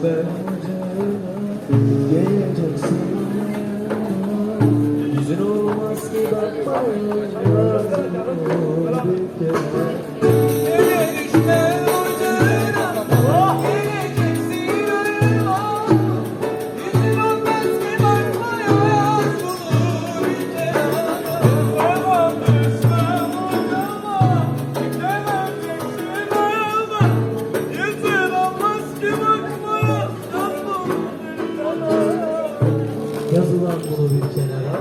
düşme geleceksin. Yüzün olmaz ki bakma bir kere. Yazılan bunu bir kenara.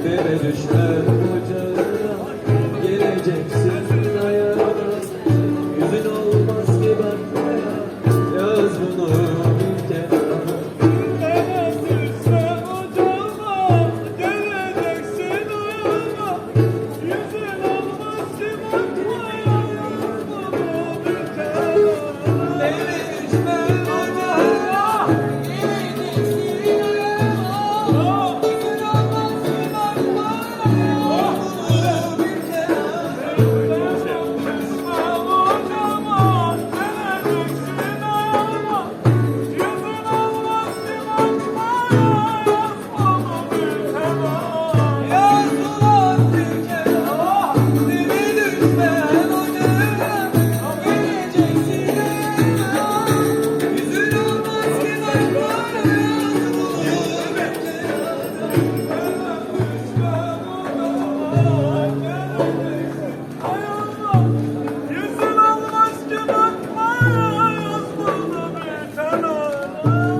Dere düşme ocağına geleceksin ayağına. Yüzün olmaz ki bakmaya, yaz bunu bir kenara. Dere düşme ocağına geleceksin ayağına. Yüzün olmaz ki bakmaya, yaz bunu bir kenara. Dere düşme ocağına geleceksin ayağına.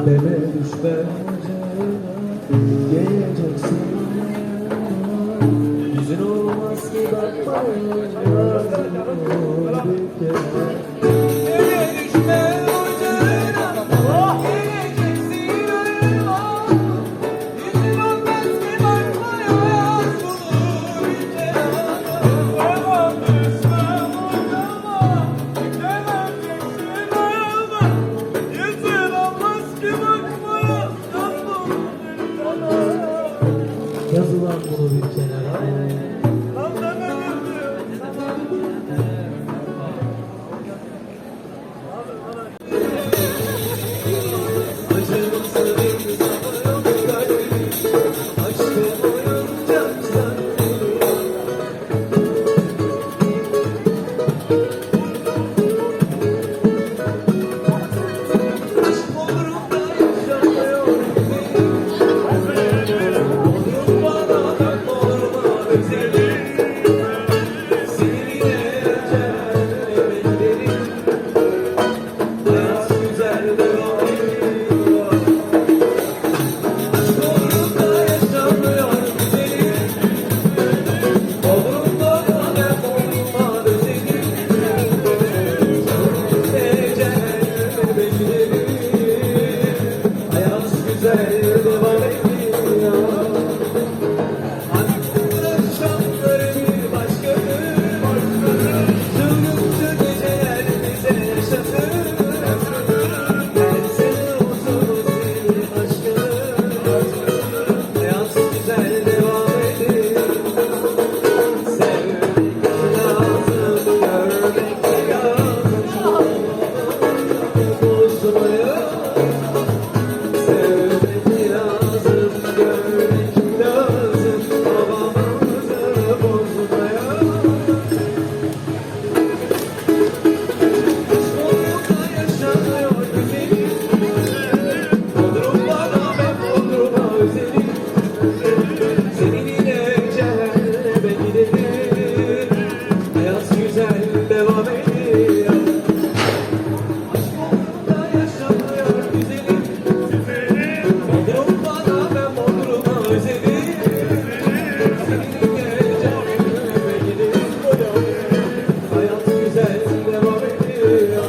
Dere düşme ocağına geleceksin. Yazılan bunu bir kenara. Acımızı bir zaman yok kalbim. Aşkım oyuncak sanırım. Aşk umurumda yaşamıyor benim. Olur bana ben olma özelim. Seninle cennetim. Hayat güzel devam ediyor. Aşk umurumda yaşamıyor benim. Olur bana ben olma özelim. Hayat güzel devam ediyor. Akşamları bir başkadır. Çılgınca geceler bize yaşatır. Ben seni uzun bir aşkım. Hayat güzel devam ediyor. Sevmek lazım, görmek lazım. Bozmaya sevmek lazım, görmek lazım. Babamızı bozmaya. Sonunda yaşanıyor güzelim. Bodrum bana ben Bodrum'a özelim. Seninle cehenneme gidelim. Hayat güzel devam ediyor. Bodrum'da yaşanıyor güzelim. Bodrum bana ben Bodrum'a özelim. Seninle cehenneme gidelim. Hayat güzel devam ediyor.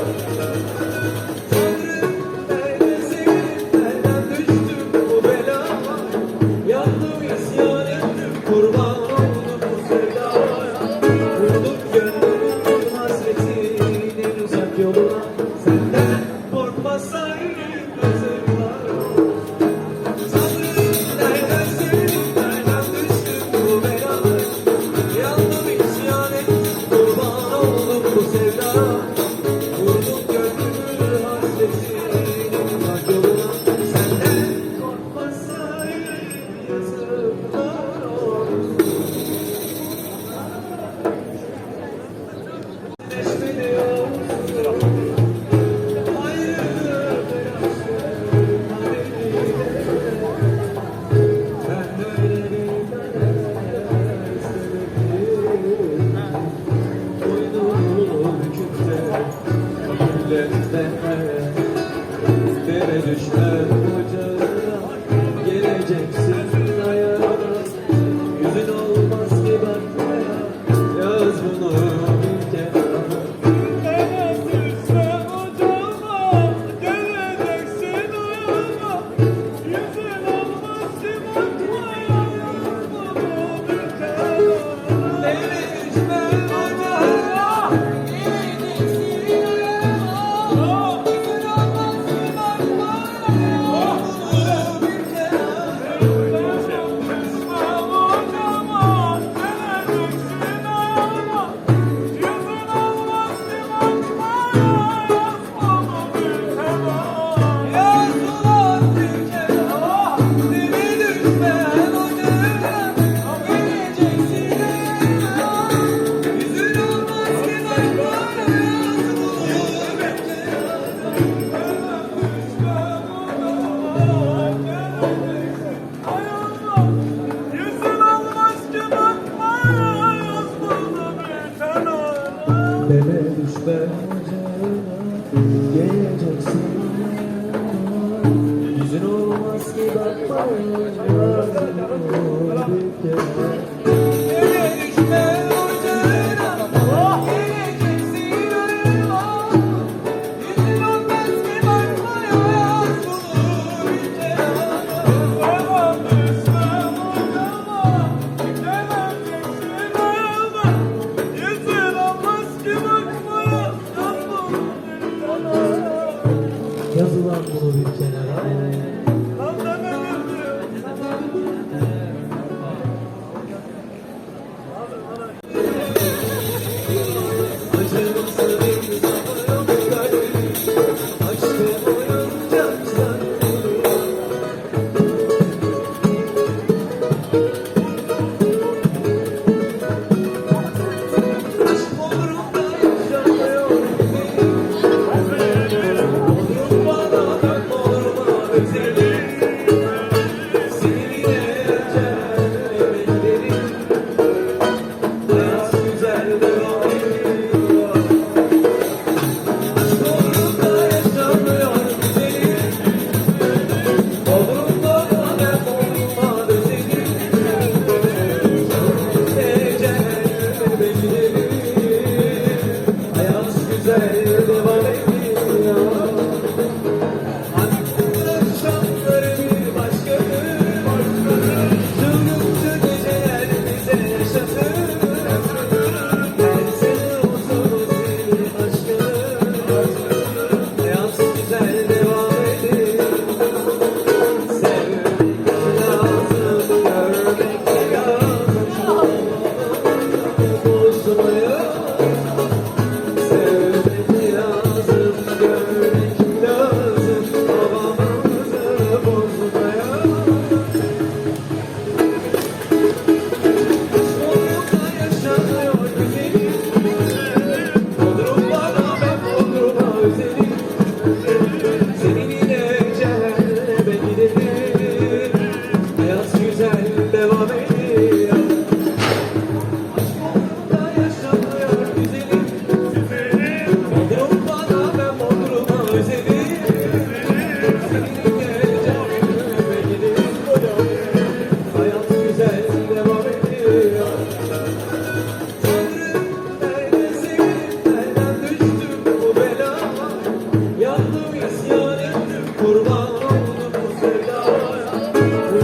Tanrım nerede sevdim, nereden düştüm bu belaya? Yandım isyan ettim, kurban oldum bu sevdaya. Vurdum gönlümün hasretinin uzak yoluna. Senden korkmasaydım yazıklar. Tanrım nereden sevdim, nereden düştüm bu belaya? Yandım isyan ettim, kurban oldum bu sevdaya. Vurdum gönlümün hasretinin uzak yoluna. Senden korkmasaydım yazıklar olsun. Neşmeli olsun. Ayrılık yaşım kaderine. Ben böyle bir kader istedim. Boynum bükükte, milletme. Dere düşmem ocağına. Geleceksin ayağına. Yüzün olmaz ki bakmaya. Yaz bunu bir kenara. Sen ocağıma geleceksin ayağıma. Yüzün olmaz ki bakmaya yazmadı bir kenara. Dere düşmem ocağına. Geleceksin ayağına. Yüzün olmaz ki bakmaya. Yaz bunu bir kenara. Yaz ulan bir kenara. Dere düşmem ocağına. Geleceksin ayağına. Yüzün olmaz ki bakmaya. Dere düşmem ocağına. Geleceksin ayağına. Yüzün olmaz ki bakmaya. Bir kenara. Dere düşmem ocağına. Geleceksin ayağına. Yüzün olmaz ki bakmaya. Yaz bunu bir kenara. Yazılan bunu bir kenara.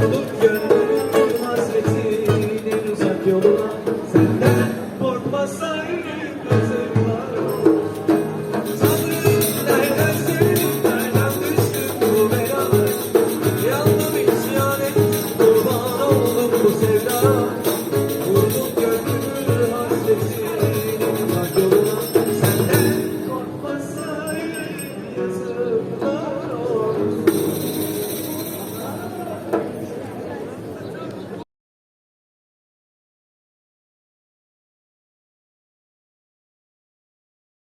Kapadokya'da